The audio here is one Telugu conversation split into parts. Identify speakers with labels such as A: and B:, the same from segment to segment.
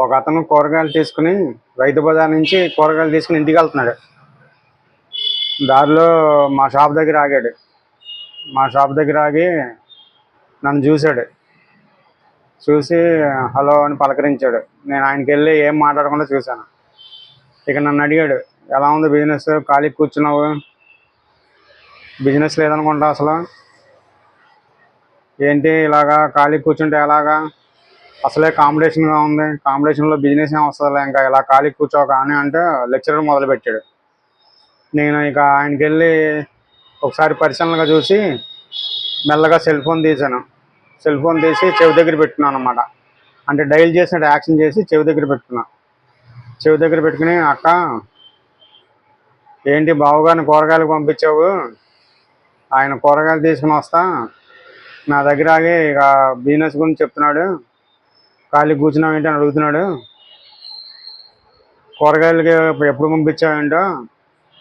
A: ఒక అతను కూరగాయలు తీసుకుని రైతు బజార్ నుంచి కూరగాయలు తీసుకుని ఇంటికి వెళ్తున్నాడు. దారిలో మా షాప్ దగ్గర ఆగాడు. మా షాప్ దగ్గర ఆగి నన్ను చూశాడు. చూసి హలో అని పలకరించాడు. నేను ఆయనకి వెళ్ళి ఏం మాట్లాడకుండా చూశాను. ఇక నన్ను అడిగాడు, ఎలా ఉంది బిజినెస్, ఖాళీ కూర్చున్నావు, బిజినెస్ లేదనుకుంటా, అసలు ఏంటి ఇలాగా ఖాళీ కూర్చుంటే ఎలాగా, అసలే కాంపిటీషన్గా ఉంది, కాంపిటీషన్లో బిజినెస్ ఏం వస్తుందిలే, ఇంకా ఇలా ఖాళీ కూర్చోక అని అంటే లెక్చరర్ మొదలుపెట్టాడు. నేను ఇక ఆయనకి వెళ్ళి ఒకసారి పరిశీలనగా చూసి మెల్లగా సెల్ ఫోన్ తీశాను. సెల్ ఫోన్ తీసి చెవి దగ్గర పెట్టుకున్నాను అనమాట. అంటే డైల్ చేసినట్టు యాక్షన్ చేసి చెవి దగ్గర పెట్టుకున్నా. చెవి దగ్గర పెట్టుకుని, అక్క ఏంటి బావగారిని కూరగాయలు పంపించావు, ఆయన కూరగాయలు తీసుకుని వస్తా నా దగ్గర ఆగి ఇక బిజినెస్ గురించి చెప్తున్నాడు, ఖాళీ కూర్చున్నావు ఏంటి అని అడుగుతున్నాడు, కూరగాయలకి ఎప్పుడు పంపించావేంటో,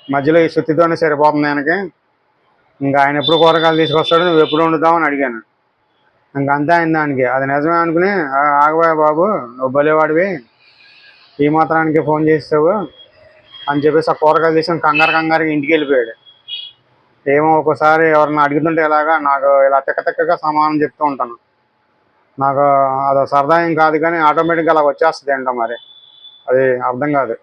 A: మధ్యలో ఈ సుత్తితోనే సరిపోతుంది ఆయనకి, ఇంకా ఆయన ఎప్పుడు కూరగాయలు తీసుకొస్తాడు, నువ్వు ఎప్పుడు వండుతావు అని అడిగాను. ఇంకంతే అయింది దానికి. అది నిజమే అనుకుని, ఆగబోయా బాబు, నువ్వు భలేవాడివి, ఈ మాత్రానికి ఫోన్ చేసావు అని చెప్పేసి ఆ కూరగాయలు తీసుకుని కంగారుగా ఇంటికి వెళ్ళిపోయాడు. ఏమో ఒక్కోసారి ఎవరన్నా అడుగుతుంటే ఇలాగా నాకు ఇలా తిక్కగా సమాధానం చెప్తూ ఉంటాను. నాకు అదో సరదా ఏం కాదు, కానీ ఆటోమేటిక్గా అలా వచ్చేస్తుంది ఏంటో మరి, అది అర్థం కాదు.